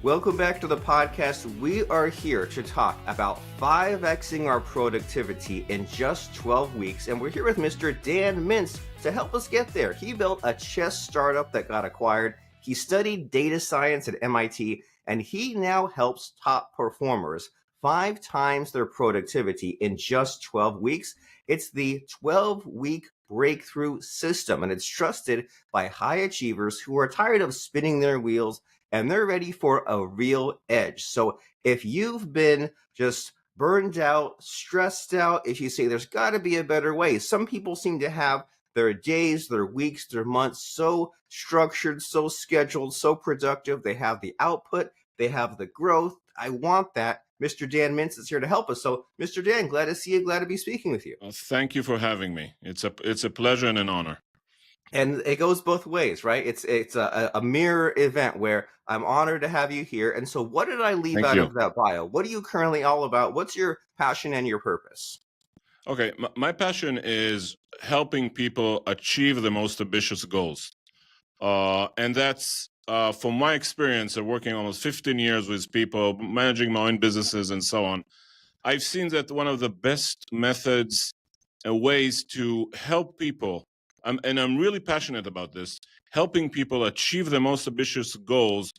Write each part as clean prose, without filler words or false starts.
Welcome back to the podcast. We are here to talk about 5xing our productivity in just 12 weeks. And we're here with Mr. Dan Mintz to help us get there. He built a chess startup that got acquired. He studied data science at MIT, and he now helps top performers 5 times their productivity in just 12 weeks. It's the 12-week breakthrough system, and it's trusted by high achievers who are tired of spinning their wheels and they're ready for a real edge. So if you've been just burned out, stressed out, if you say there's got to be a better way, some people seem to have their days, their weeks, their months so structured, so scheduled, so productive. They have the output, they have the growth. I want that. Mr. Dan Mintz is here to help us. So, Mr. Dan, glad to see you. Glad to be speaking with you. Thank you for having me. It's a pleasure and an honor. And it goes both ways, right? It's a mirror event where I'm honored to have you here. And so what did I leave out of that bio? What are you currently all about? What's your passion and your purpose? Okay, my passion is helping people achieve the most ambitious goals. And that's, from my experience of working almost 15 years with people, managing my own businesses and so on, I've seen that one of the best methods and ways to help people, and I'm really passionate about this, helping people achieve the most ambitious goals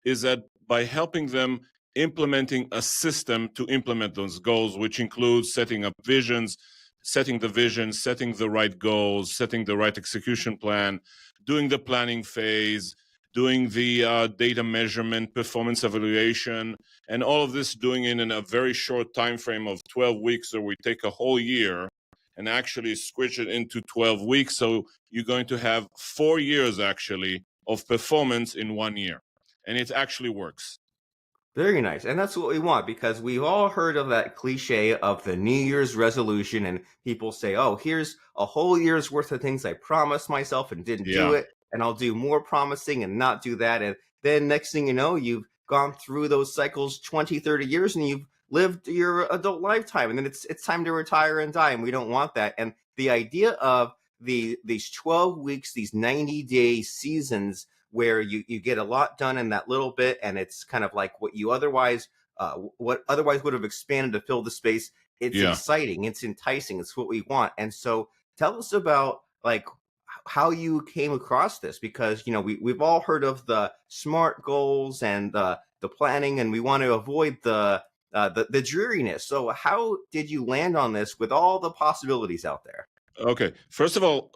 is that by helping them implementing a system to implement those goals, which includes setting up visions, setting the vision, setting the right goals, setting the right execution plan, doing the planning phase, doing the data measurement, performance evaluation, and all of this doing it in a very short time frame of 12 weeks. So we take a whole year and actually switch it into 12 weeks. So you're going to have 4 years actually of performance in 1 year. And it actually works. Very nice. And that's what we want, because we've all heard of that cliche of the New Year's resolution, and people say, oh, here's a whole year's worth of things I promised myself and didn't do it. And I'll do more promising and not do that. And then next thing you know, you've gone through those cycles 20, 30 years and you've lived your adult lifetime. And then it's time to retire and die. And we don't want that. And the idea of these 12 weeks, these 90-day seasons where you get a lot done in that little bit, and it's kind of like what otherwise would have expanded to fill the space. It's exciting, it's enticing, it's what we want. And so tell us about like how you came across this, because we've all heard of the SMART goals and the planning, and we want to avoid the dreariness. So how did you land on this with all the possibilities out there? Okay. First of all,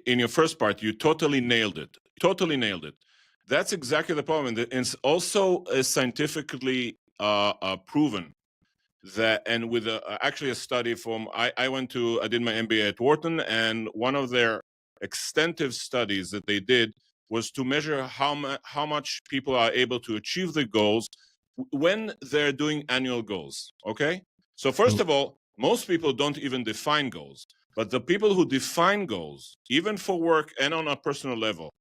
in your first part, you totally nailed it. Totally nailed it. That's exactly the problem. And it's also scientifically proven that, and with actually a study from, I did my MBA at Wharton, and one of their extensive studies that they did was to measure how much people are able to achieve the goals when they're doing annual goals. Okay. So first of all, most people don't even define goals. But the people who define goals, even for work and on a personal level,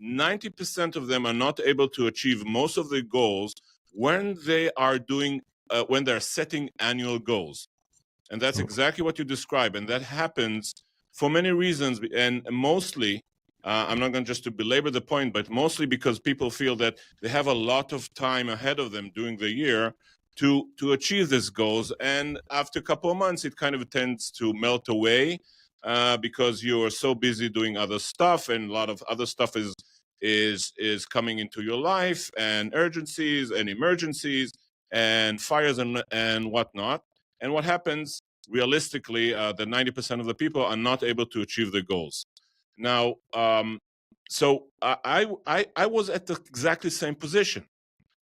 90% of them are not able to achieve most of the goals when they are when they're setting annual goals. And that's exactly what you describe. And that happens for many reasons. And mostly, I'm not going just to belabor the point, but mostly because people feel that they have a lot of time ahead of them during the year to achieve these goals, and after a couple of months it kind of tends to melt away because you are so busy doing other stuff, and a lot of other stuff is coming into your life, and urgencies and emergencies and fires and whatnot. And what happens realistically, that 90% of the people are not able to achieve the goals. Now, so I was at the exactly same position.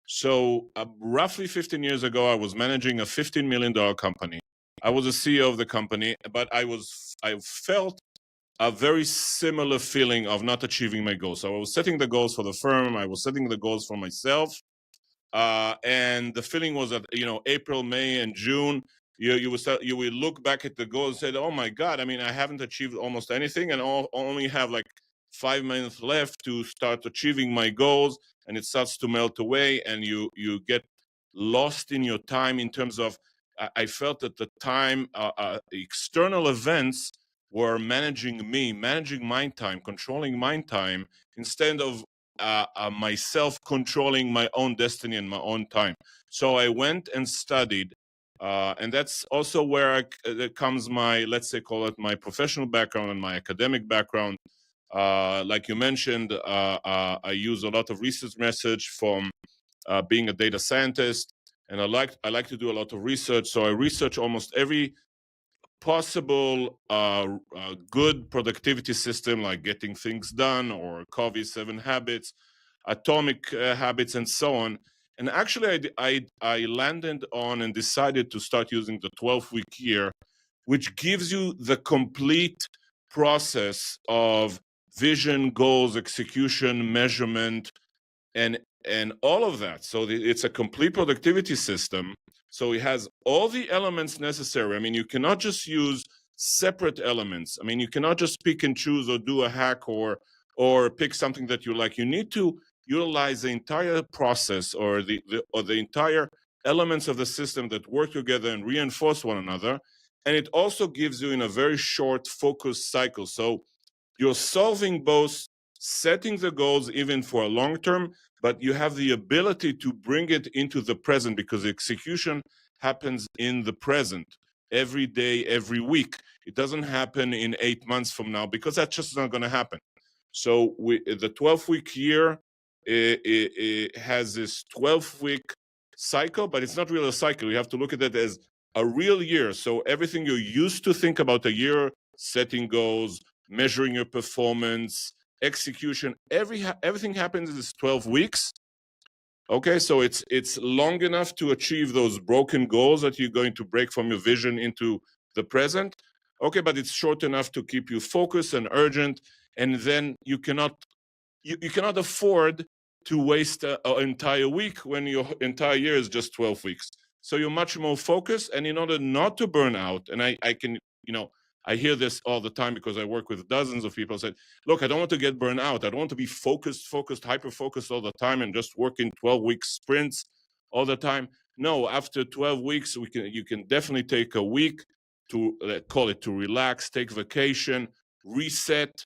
So roughly 15 years ago, I was managing a $15 million company. I was a CEO of the company, but I felt a very similar feeling of not achieving my goals. So I was setting the goals for the firm. I was setting the goals for myself. And the feeling was that, April, May, and June, you would look back at the goals and say, oh my God, I haven't achieved almost anything, and only have like 5 minutes left to start achieving my goals. And it starts to melt away, and you get lost in your time in terms of, I felt at the time, external events were managing my time, controlling my time, instead of myself controlling my own destiny and my own time. So I went and studied, and that's also where comes my, let's say, call it my professional background and my academic background. Like you mentioned, I use a lot of research methods from being a data scientist, and I like to do a lot of research. So I research almost every possible good productivity system, like getting things done, or Covey 7 habits, atomic habits, and so on. And actually, I landed on and decided to start using the 12-week year, which gives you the complete process of vision, goals, execution, measurement, and all of that. So it's a complete productivity system. So it has all the elements necessary. I mean, you cannot just use separate elements. I mean, you cannot just pick and choose or do a hack or pick something that you like. You need to utilize the entire process, or the entire elements of the system that work together and reinforce one another. And it also gives you in a very short focused cycle. So you're solving both setting the goals even for a long term, but you have the ability to bring it into the present, because the execution happens in the present every day, every week. It doesn't happen in 8 months from now, because that's just not going to happen. So the 12-week year it has this 12-week cycle, but it's not really a cycle. You have to look at it as a real year. So everything you used to think about a year, setting goals, measuring your performance, execution, everything happens in this 12 weeks. Okay, so it's long enough to achieve those broken goals that you're going to break from your vision into the present. Okay, but it's short enough to keep you focused and urgent, and then you cannot afford to waste an entire week when your entire year is just 12 weeks. So you're much more focused, and in order not to burn out, and I can, I hear this all the time because I work with dozens of people say, look, I don't want to get burned out. I don't want to be focused, hyper-focused all the time and just work in 12-week sprints all the time. No, after 12 weeks, you can definitely take a week to call it to relax, take vacation, reset,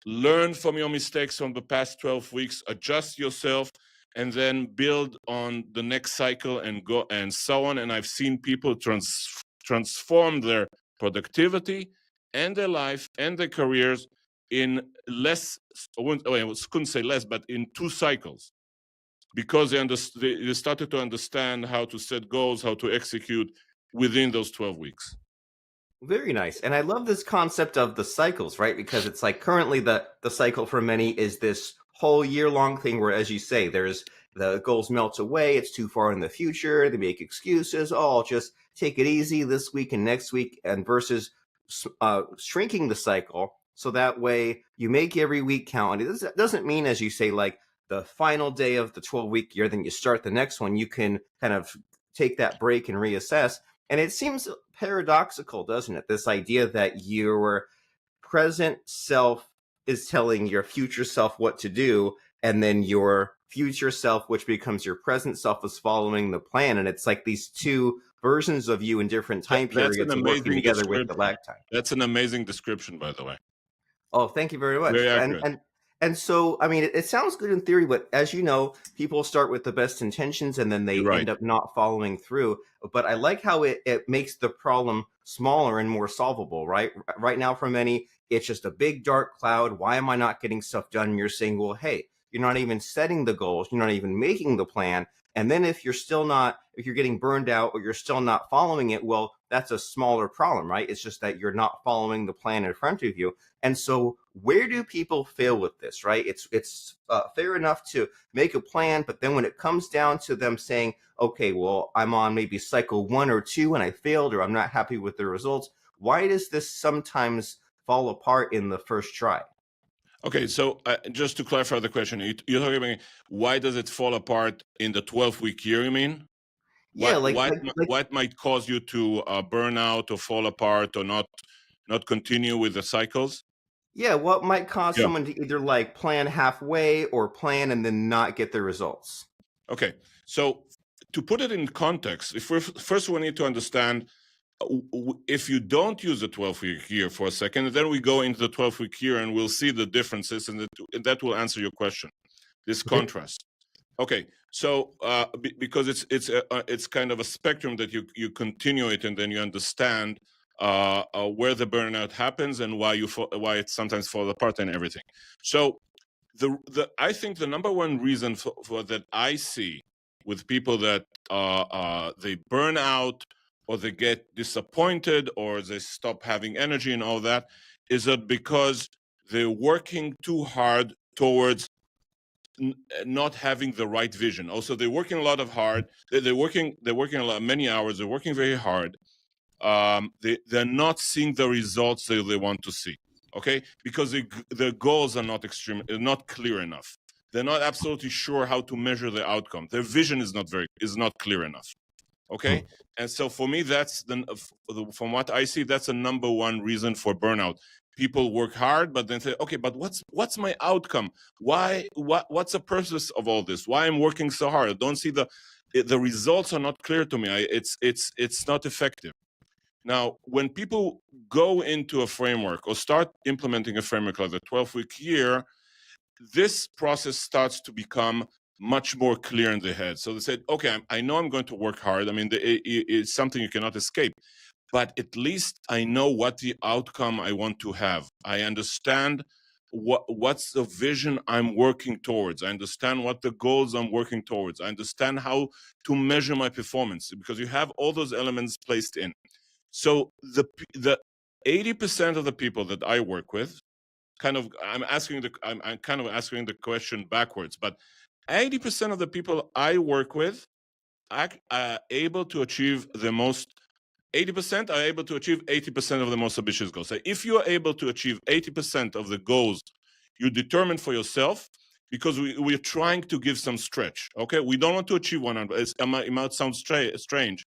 learn from your mistakes from the past 12 weeks, adjust yourself, and then build on the next cycle and go and so on. And I've seen people transform their productivity and their life and their careers in less, I couldn't say less, but in 2 cycles, because they started to understand how to set goals, how to execute within those 12 weeks. Very nice. And I love this concept of the cycles, right? Because it's like currently the cycle for many is this whole year-long thing where, as you say, there's the goals melt away, it's too far in the future, they make excuses, oh, I'll just take it easy this week and next week, and versus shrinking the cycle so that way you make every week count. And it doesn't mean, as you say, like the final day of the 12-week year, then you start the next one, you can kind of take that break and reassess. And it seems paradoxical, doesn't it? This idea that your present self is telling your future self what to do, and then your future self, which becomes your present self, is following the plan. And it's like these 2 versions of you in different time periods and working together with the lag time. That's an amazing description, by the way. Oh, thank you very much. Very accurate. And so, I mean, it sounds good in theory, but as you know, people start with the best intentions and then they end up not following through. But I like how it makes the problem smaller and more solvable, right? Right now, for many, it's just a big dark cloud. Why am I not getting stuff done? And you're saying, well, hey, you're not even setting the goals. You're not even making the plan. And then if you're getting burned out or you're still not following it, well, that's a smaller problem, right? It's just that you're not following the plan in front of you. And so where do people fail with this, right? It's fair enough to make a plan, but then when it comes down to them saying, okay, well, I'm on maybe cycle 1 or 2 and I failed, or I'm not happy with the results, why does this sometimes fall apart in the first try? Okay, so just to clarify the question, you're talking about why does it fall apart in the 12-week year, you mean? Yeah, What might cause you to burn out or fall apart or not continue with the cycles? Yeah, what might cause someone to either like plan halfway or plan and then not get the results? Okay, so to put it in context, first we need to understand, if you don't use the 12-week year for a second, then we go into the 12-week year and we'll see the differences, and that will answer your question. this Okay. contrast. Okay, so because it's kind of a spectrum that you continue it, and then you understand where the burnout happens and why why it sometimes falls apart and everything. So I think the number one reason for that I see with people that they burn out, or they get disappointed, or they stop having energy and all that, is that because they're working too hard towards not having the right vision. Also, they're working a lot of hard. They're working a lot, many hours. They're working very hard. They're not seeing the results that they want to see. Okay, because their goals are not clear enough. They're not absolutely sure how to measure the outcome. Their vision is not clear enough. Okay, and so for me, that's from what I see, that's a number one reason for burnout. People work hard, but then say, okay, but what's my outcome? What's the purpose of all this? Why I'm working so hard? I don't see the results are not clear to me. It's not effective. Now, when people go into a framework or start implementing a framework like the 12-week year, this process starts to become much more clear in the head. So they said, okay, I know I'm going to work hard. I mean, it's something you cannot escape, but at least I know what the outcome I want to have. I understand what's the vision I'm working towards. I understand what the goals I'm working towards. I understand how to measure my performance, because you have all those elements placed in. So the 80% of the people that I work with, I'm kind of asking the question backwards, but 80% of the people I work with are able to achieve 80% are able to achieve 80% of the most ambitious goals. So if you are able to achieve 80% of the goals you determined for yourself, because we're trying to give some stretch, okay? We don't want to achieve 100. It might sound strange.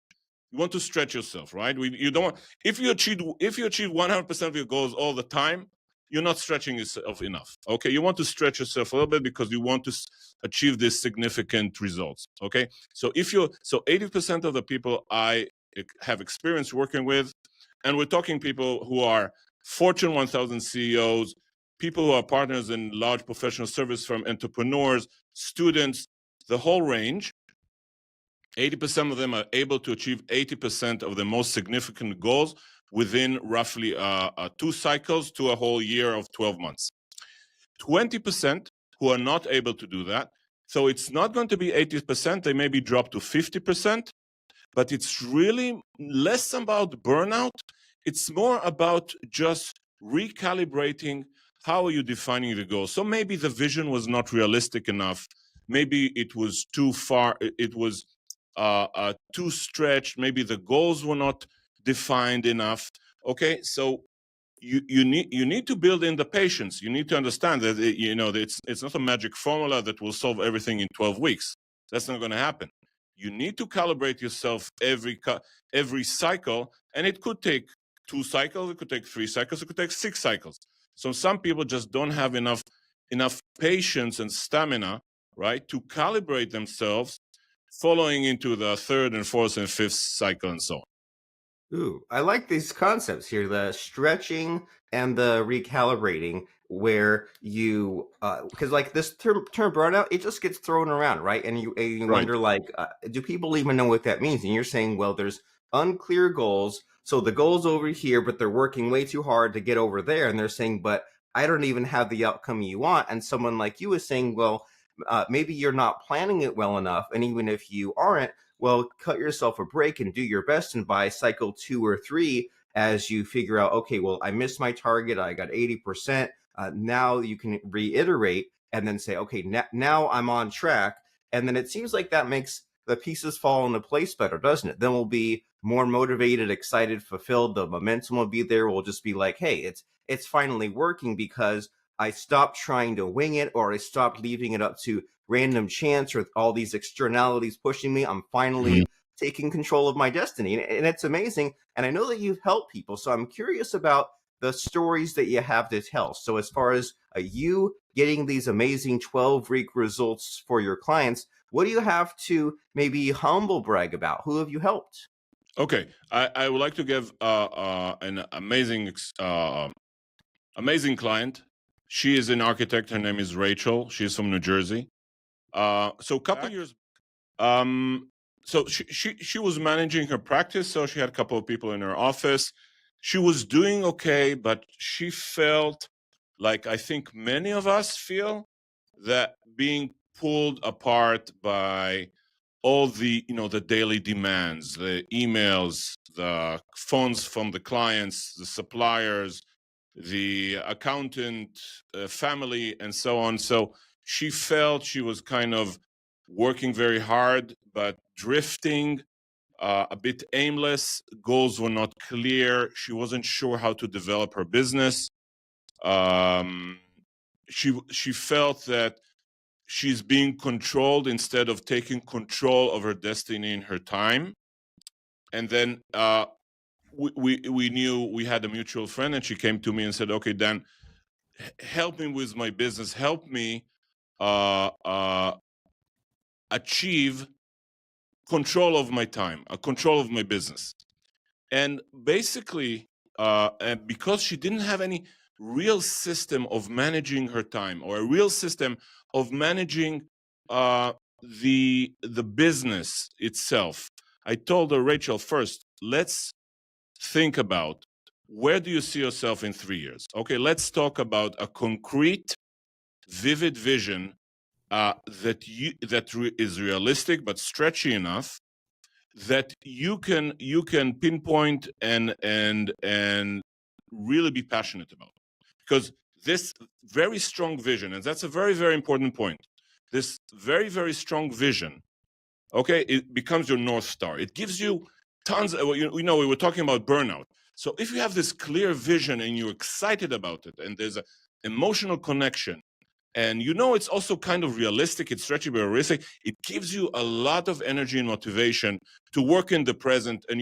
You want to stretch yourself, right? You don't want, if you achieve 100% of your goals all the time, you're not stretching yourself enough. Okay, you want to stretch yourself a little bit because you want to achieve these significant results. Okay, so 80% of the people I have experience working with, and we're talking people who are Fortune 1000 CEOs, people who are partners in large professional service firm, entrepreneurs, students, the whole range. 80% of them are able to achieve 80% of the most significant goals within roughly 2 cycles to a whole year of 12 months. 20% who are not able to do that. So it's not going to be 80%. They maybe drop to 50%, but it's really less about burnout. It's more about just recalibrating how are you defining the goal. So maybe the vision was not realistic enough. Maybe it was too far. It was too stretched. Maybe the goals were not defined enough. Okay, so you need to build in the patience. You need to understand that it's not a magic formula that will solve everything in 12 weeks. That's not going to happen. You need to calibrate yourself every cycle, and it could take 2 cycles, it could take 3 cycles, it could take 6 cycles. So some people just don't have enough patience and stamina, right, to calibrate themselves following into the 3rd and 4th and 5th cycle and so on. Ooh, I like these concepts here, the stretching and the recalibrating, where you, because like this term burnout, it just gets thrown around, right? And you Right. wonder, like, do people even know what that means? And you're saying, well, there's unclear goals. So the goal's over here, but they're working way too hard to get over there. And they're saying, but I don't even have the outcome you want. And someone like you is saying, well, maybe you're not planning it well enough. And even if you aren't, well, cut yourself a break and do your best. And by cycle 2 or 3, as you figure out, okay, well, I missed my target, I got 80%. Now you can reiterate and then say, okay, now I'm on track. And then it seems like that makes the pieces fall into place better, doesn't it? Then we'll be more motivated, excited, fulfilled. The momentum will be there. We'll just be like, hey, it's finally working because I stopped trying to wing it, or I stopped leaving it up to random chance or all these externalities pushing me. I'm finally taking control of my destiny. And it's amazing. And I know that you've helped people. So I'm curious about the stories that you have to tell. So as far as you getting these amazing 12-week results for your clients, what do you have to maybe humble brag about? Who have you helped? Okay, I would like to give an amazing client. She is an architect. Her name is Rachel. She's from New Jersey. So a couple of years, so she was managing her practice. So she had a couple of people in her office. She was doing okay, but she felt like I think many of us feel that being pulled apart by all the the daily demands, the emails, the phones from the clients, the suppliers, the accountant, family, and so on. So she felt she was kind of working very hard, but drifting, a bit aimless. Goals were not clear. She wasn't sure how to develop her business. She felt that she's being controlled instead of taking control of her destiny and her time. And then we knew we had a mutual friend, and she came to me and said, "Okay, Dan, help me with my business. Help me achieve control of my time, control of my business." And basically, and because she didn't have any real system of managing her time, or a real system of managing the business itself, I told her, "Rachel, first, let's think about, where do you see yourself in 3 years? Okay, let's talk about a concrete, vivid vision that is realistic but stretchy enough that you can pinpoint and really be passionate about." Because this very strong vision, and that's a very, very important point, this very, very strong vision, okay, it becomes your North Star. It gives you tons of, we were talking about burnout. So if you have this clear vision and you're excited about it, and there's an emotional connection, and it's also kind of realistic, it's stretchy but realistic, it gives you a lot of energy and motivation to work in the present, and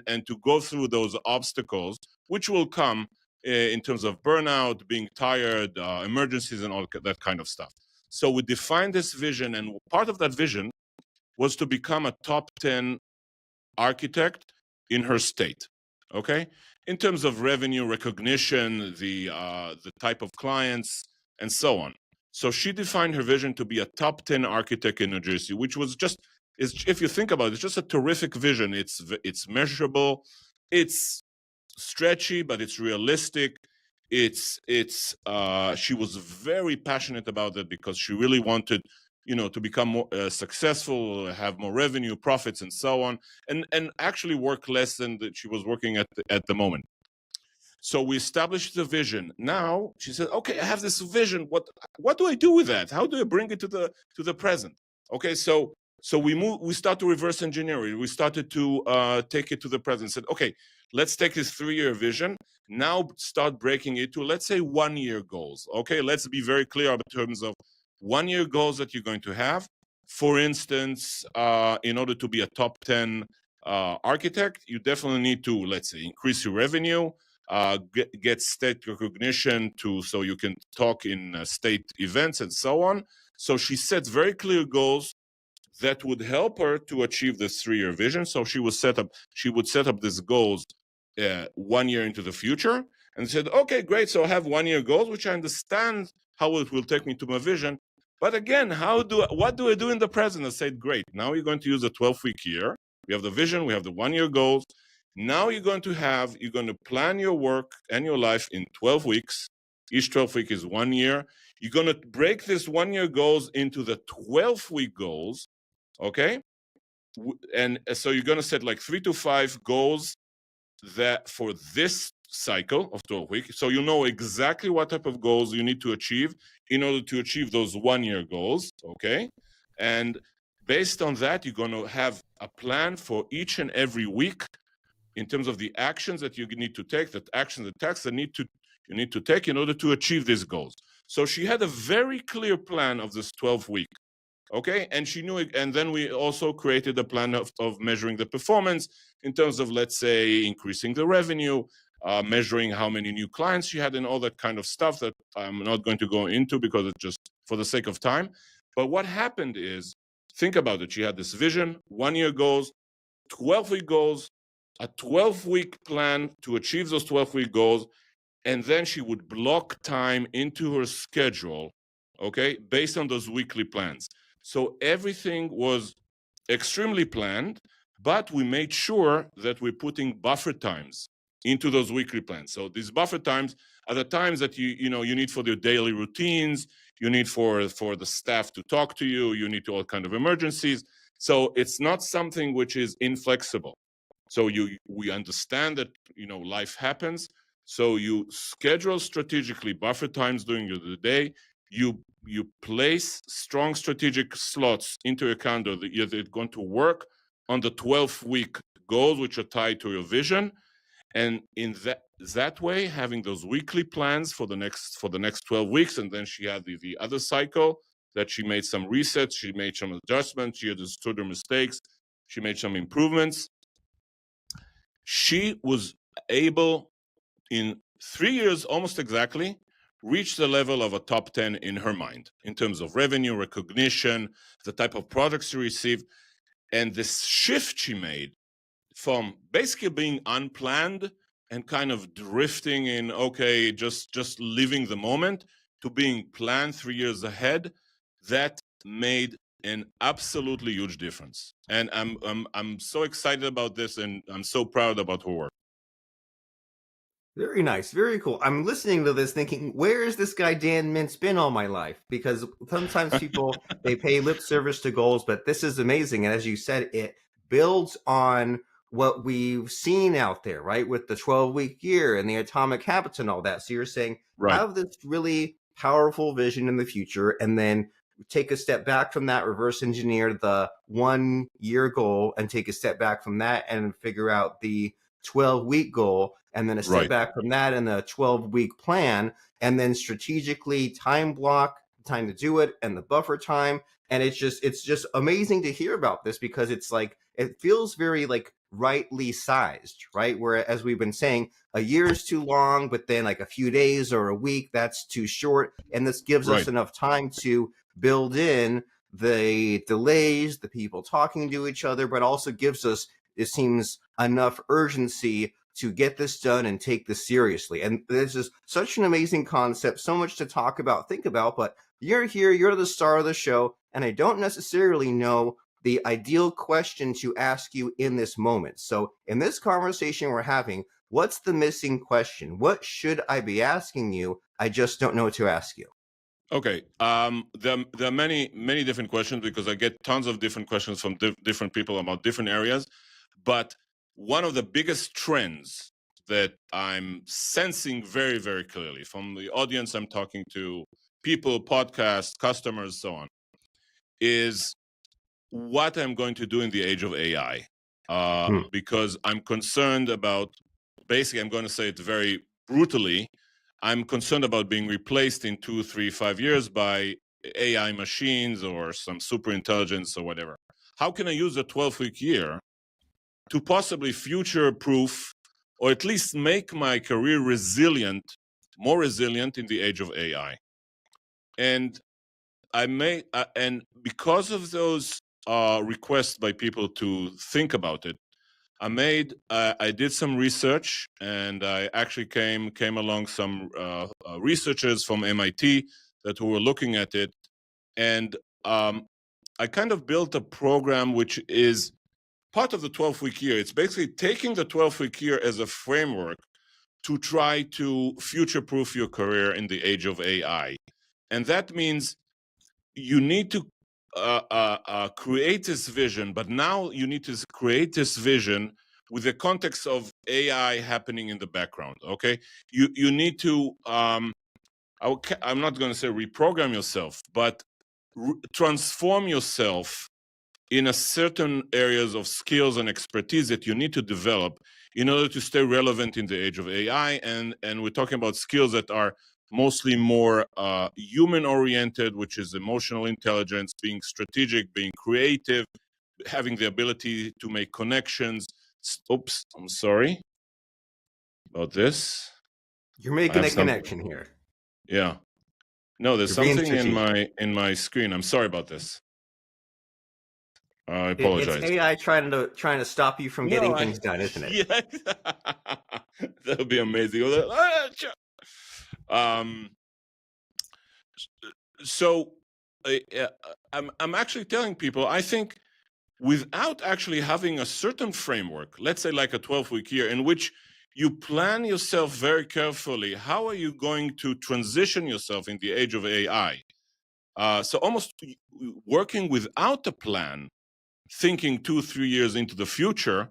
and to go through those obstacles which will come in terms of burnout, being tired, emergencies, and all that kind of stuff. So we defined this vision, and part of that vision was to become a top 10 architect in her state, okay? In terms of revenue recognition, the type of clients, and so on. So she defined her vision to be a top 10 architect in New Jersey, which was if you think about it, it's just a terrific vision. It's measurable, it's stretchy, but it's realistic. She was very passionate about it because she really wanted to become more successful, have more revenue, profits, and so on, and actually work less than that she was working at the moment. So we established the vision. Now she said, "Okay, I have this vision. What do I do with that? How do I bring it to the present?" Okay, so we start to reverse engineer it. We started to take it to the present. Said, "Okay, let's take this 3-year vision. Now start breaking it to, let's say, 1-year goals." Okay, let's be very clear in terms of 1-year goals that you're going to have. For instance, in order to be a top 10 architect, you definitely need to, let's say, increase your revenue, get state recognition so you can talk in state events, and so on. So she sets very clear goals that would help her to achieve this 3-year vision. So she would set up these goals 1 year into the future, and said, "Okay, great. So I have 1-year goals, which I understand how it will take me to my vision. But again, what do I do in the present?" I said, "Great. Now you're going to use a 12-week year. We have the vision, we have the 1-year goals. Now you're going to plan your work and your life in 12 weeks. Each 12 week is 1 year. You're going to break this 1-year goals into the 12-week goals, okay? And so you're going to set like 3 to 5 goals that for this cycle of 12 weeks. So you know exactly what type of goals you need to achieve in order to achieve those 1-year goals, okay? And based on that, you're going to have a plan for each and every week in terms of the actions that you need to take, the tasks that you need to take in order to achieve these goals." So she had a very clear plan of this 12-week, okay? And she knew it. And then we also created a plan of measuring the performance in terms of, let's say, increasing the revenue, measuring how many new clients she had, and all that kind of stuff that I'm not going to go into because it's just for the sake of time. But what happened is, think about it. She had this vision, 1-year goals, 12-week goals, a 12-week plan to achieve those 12-week goals, and then she would block time into her schedule, okay, based on those weekly plans. So everything was extremely planned, but we made sure that we're putting buffer times into those weekly plans. So these buffer times are the times that you need for your daily routines, you need for the staff to talk to you, you need to all kind of emergencies. So it's not something which is inflexible. So we understand that life happens. So you schedule strategically buffer times during the day. You place strong strategic slots into your calendar that you're going to work on the 12-week goals, which are tied to your vision. And in that way, having those weekly plans for the next 12 weeks, and then she had the other cycle that she made some resets, she made some adjustments, she understood her mistakes, she made some improvements. She was able, in 3 years almost exactly, reach the level of a top 10 in her mind in terms of revenue recognition, the type of products she received, and this shift she made from basically being unplanned and kind of drifting in, okay, just living the moment, to being planned 3 years ahead. That made an absolutely huge difference. And I'm so excited about this, and I'm so proud about her work. Very nice, very cool. I'm listening to this thinking, where is this guy Dan Mintz been all my life? Because sometimes people, they pay lip service to goals, but this is amazing. And as you said, it builds on what we've seen out there, right? With the 12-week year and the atomic habits and all that. So you're saying, Right. have this really powerful vision in the future, and then take a step back from that, reverse engineer the 1 year goal, and take a step back from that and figure out the 12-week goal, and then a step Right. back from that in the 12-week plan, and then strategically time block time to do it and the buffer time. And it's just amazing to hear about this, because it's like, it feels very like rightly sized, right? Where, as we've been saying, a year is too long, but then like a few days or a week, that's too short. And this gives us Right. enough time to build in the delays, the people talking to each other, but also gives us, it seems, enough urgency to get this done and take this seriously. And this is such an amazing concept, so much to talk about, think about, but you're here, you're the star of the show, and I don't necessarily know the ideal question to ask you in this moment. So in this conversation we're having, what's the missing question? What should I be asking you? I just don't know what to ask you. Okay. There are many different questions, because I get tons of different questions from different people about different areas. But one of the biggest trends that I'm sensing very, very clearly from the audience I'm talking to, people, podcasts, customers, so on, is what I'm going to do in the age of AI. Because I'm concerned about, basically, I'm going to say it very brutally, I'm concerned about being replaced in 2, 3, 5 years by AI machines or some super intelligence or whatever. How can I use a 12-week year to possibly future-proof, or at least make my career resilient, more resilient in the age of AI? And and because of those requests by people to think about it, I did some research, and I actually came along some researchers from MIT that were looking at it, and I kind of built a program which is part of the 12-week year. It's basically taking the 12-week year as a framework to try to future-proof your career in the age of AI. And that means you need to create this vision, but now you need to create this vision with the context of AI happening in the background, okay? You need to, I'm not going to say reprogram yourself, but transform yourself in a certain areas of skills and expertise that you need to develop in order to stay relevant in the age of AI. And we're talking about skills that are mostly more human-oriented, which is emotional intelligence, being strategic, being creative, having the ability to make connections. Oops, I'm sorry about this. You're making a connection here. Yeah. No, there's You're being something strategic. in my screen. I'm sorry about this. I apologize. It's AI trying to stop you from getting things done, isn't it? Yeah, that would be amazing. Um, so I'm actually telling people, I think without actually having a certain framework, let's say like a 12-week year, in which you plan yourself very carefully, how are you going to transition yourself in the age of AI? So almost working without a plan, thinking 2-3 years into the future,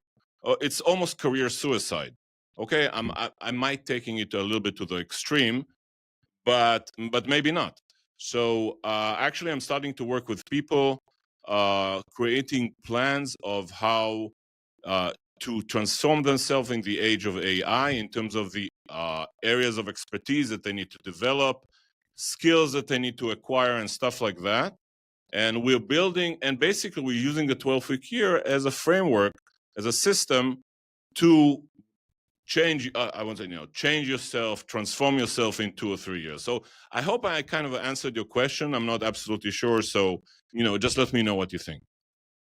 it's almost career suicide. Okay, I might taking it a little bit to the extreme, but maybe not. So actually, I'm starting to work with people, creating plans of how uh, to transform themselves in the age of AI in terms of the areas of expertise that they need to develop, skills that they need to acquire, and stuff like that. And we're building, and basically, we're using the 12-week year as a framework, as a system to change. I won't say, change yourself, transform yourself in 2 or 3 years. So I hope I kind of answered your question. I'm not absolutely sure. So, just let me know what you think.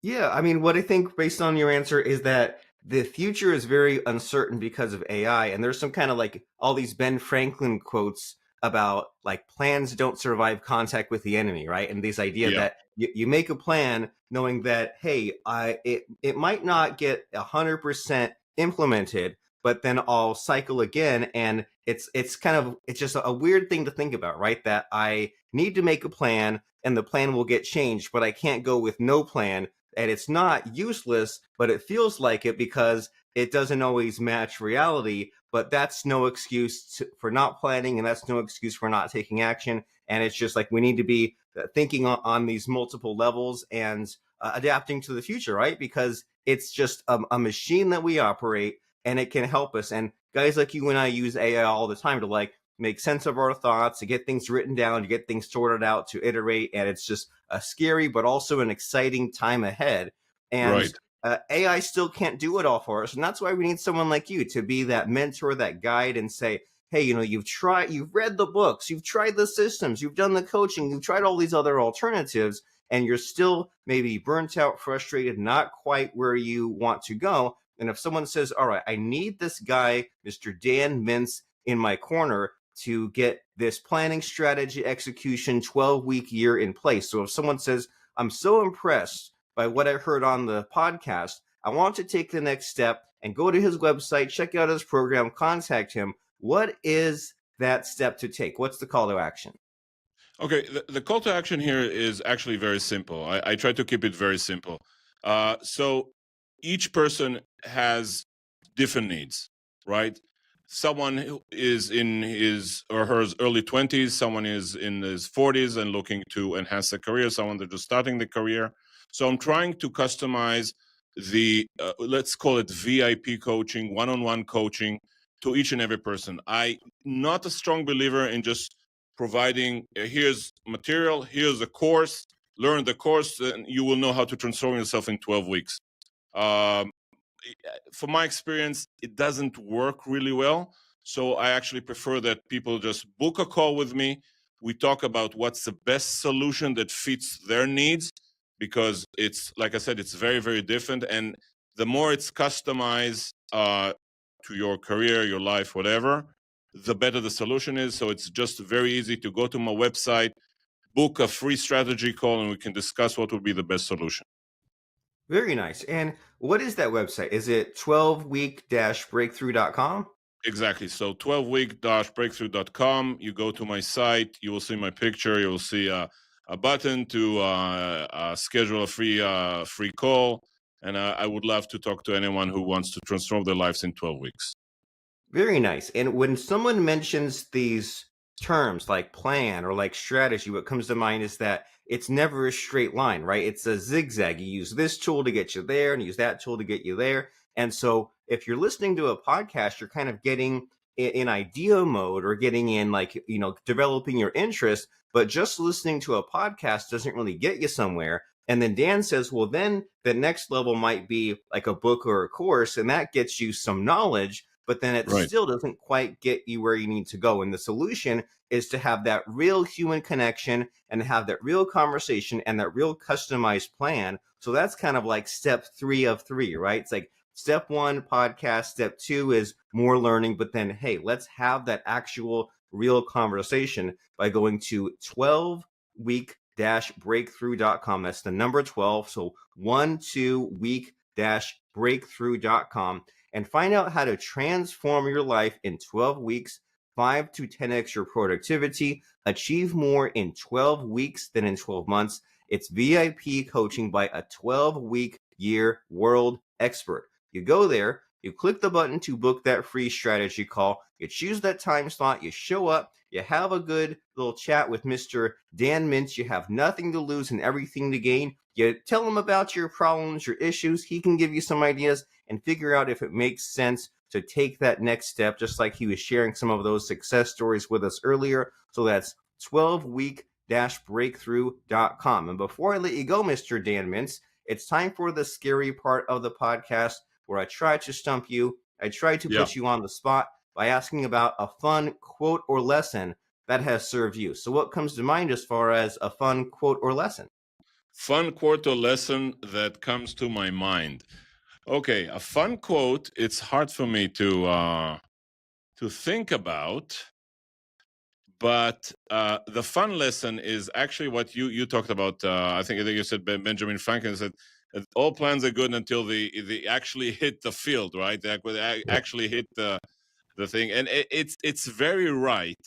Yeah, I mean, what I think based on your answer is that the future is very uncertain because of AI. And there's some kind of like all these Ben Franklin quotes about like plans don't survive contact with the enemy, right? And this idea Yeah. that you make a plan knowing that, hey, it might not get 100% implemented, but then I'll cycle again. And it's just a weird thing to think about, right? That I need to make a plan and the plan will get changed, but I can't go with no plan, and it's not useless, but it feels like it because it doesn't always match reality. But that's no excuse for not planning, and that's no excuse for not taking action. And it's just like we need to be thinking on these multiple levels and adapting to the future, right? Because it's just a machine that we operate, and it can help us. And guys like you and I use AI all the time to like make sense of our thoughts, to get things written down, to get things sorted out, to iterate. And it's just a scary but also an exciting time ahead. And Right. AI still can't do it all for us. And that's why we need someone like you to be that mentor, that guide, and say, hey, you've read the books, you've tried the systems, you've done the coaching, you've tried all these other alternatives, and you're still maybe burnt out, frustrated, not quite where you want to go. And if someone says, all right, I need this guy, Mr. Dan Mintz, in my corner to get this planning strategy execution 12-week year in place. So if someone says, I'm so impressed by what I heard on the podcast, I want to take the next step and go to his website, check out his program, contact him. What is that step to take? What's the call to action? Okay. The call to action here is actually very simple. I try to keep it very simple. So each person has different needs, right? Someone who is in his or her early 20s, someone is in his 40s and looking to enhance their career, someone that is starting the career. So I'm trying to customize the, let's call it VIP coaching, one-on-one coaching to each and every person. I'm not a strong believer in just providing, here's material, here's a course, learn the course, and you will know how to transform yourself in 12 weeks. Um, from my experience, it doesn't work really well. So I actually prefer that people just book a call with me. We talk about what's the best solution that fits their needs, because it's, like I said, it's very, very different. And the more it's customized to your career, your life, whatever, the better the solution is. So it's just very easy to go to my website, book a free strategy call, and we can discuss what would be the best solution. Very nice. And what is that website? Is it 12week-breakthrough.com? Exactly. So 12week-breakthrough.com. You go to my site, you will see my picture, you will see a button to schedule a free call. And I would love to talk to anyone who wants to transform their lives in 12 weeks. Very nice. And when someone mentions these terms like plan or like strategy, what comes to mind is that it's never a straight line, right? It's a zigzag. You use this tool to get you there and use that tool to get you there. And so if you're listening to a podcast, you're kind of getting in idea mode or getting in like, developing your interest, but just listening to a podcast doesn't really get you somewhere. And then Dan says, well, then the next level might be like a book or a course, and that gets you some knowledge, but then it Right. still doesn't quite get you where you need to go. And the solution is to have that real human connection and have that real conversation and that real customized plan. So that's kind of like step 3 of 3, right? It's like step 1, podcast. Step 2 is more learning. But then, hey, let's have that actual real conversation by going to 12week week-breakthrough.com. That's the number 12. So 12week-breakthrough.com, and find out how to transform your life in 12 weeks, 5 to 10x your productivity, achieve more in 12 weeks than in 12 months. It's VIP coaching by a 12-week year world expert. You go there, you click the button to book that free strategy call, you choose that time slot, you show up, you have a good little chat with Mr. Dan Mintz. You have nothing to lose and everything to gain. You tell him about your problems, your issues. He can give you some ideas and figure out if it makes sense to take that next step, just like he was sharing some of those success stories with us earlier. So that's 12week-breakthrough.com. And before I let you go, Mr. Dan Mintz, it's time for the scary part of the podcast where I try to stump you. I try to put you on the spot by asking about a fun quote or lesson that has served you. So what comes to mind as far as a fun quote or lesson? Fun quote or lesson that comes to my mind. Okay, a fun quote, it's hard for me to think about, but the fun lesson is actually what you talked about. I think you said Benjamin Franklin said, all plans are good until they actually hit the field, right? They actually hit the thing, and it's very right.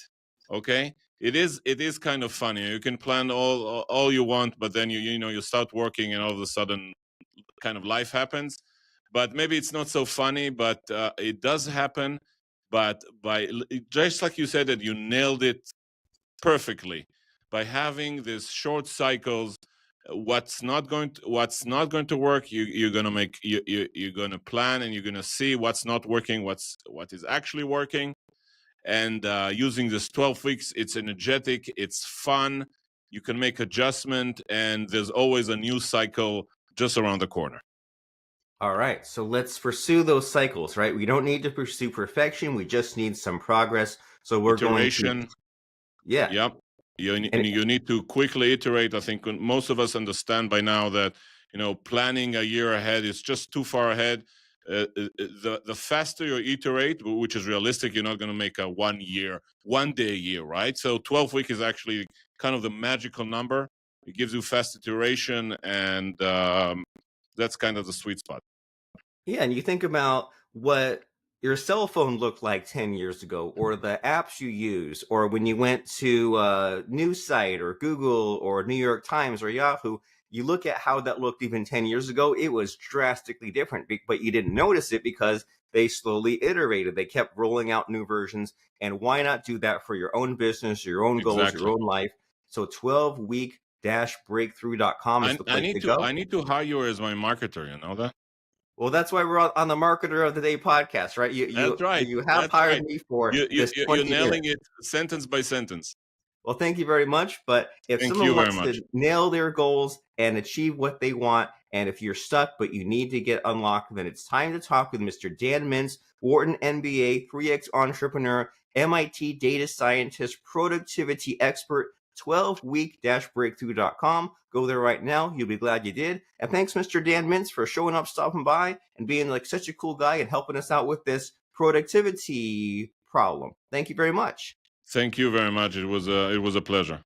Okay, it is kind of funny. You can plan all you want, but then you start working, and all of a sudden, kind of life happens. But maybe it's not so funny, but it does happen. But just like you said, that you nailed it perfectly by having these short cycles. What's not going to work, you're going to make you're going to plan, and you're going to see what's not working, what is actually working. And using this 12 weeks, it's energetic, it's fun, you can make adjustment, and there's always a new cycle just around the corner. All right, so let's pursue those cycles, right? We don't need to pursue perfection, we just need some progress. So we're Iteration. going to Yep. You need to quickly iterate. I think most of us understand by now that planning a year ahead is just too far ahead. The faster you iterate, which is realistic, you're not going to make a 1 day a year, right? So 12 week is actually kind of the magical number. It gives you fast iteration, and that's kind of the sweet spot. Yeah, and you think about what your cell phone looked like 10 years ago, or the apps you use, or when you went to a news site or Google or New York Times or Yahoo, you look at how that looked even 10 years ago, it was drastically different, but you didn't notice it because they slowly iterated. They kept rolling out new versions. And why not do that for your own business, your own goals, your own life? So 12week-breakthrough.com is the place to go. I need to hire you as my marketer, you know that? Well, that's why we're on the Marketer of the Day podcast, right? That's right. You have hired me for this 20 you're nailing minutes. it sentence by sentence. Well, thank you very much. But if someone wants to nail their goals and achieve what they want, and if you're stuck but you need to get unlocked, then it's time to talk with Mr. Dan Mintz, Wharton MBA, 3X entrepreneur, MIT data scientist, productivity expert, 12week-breakthrough.com. Go there right now. You'll be glad you did. And thanks, Mr. Dan Mintz, for showing up, stopping by, and being like such a cool guy and helping us out with this productivity problem. Thank you very much. Thank you very much. It was a pleasure.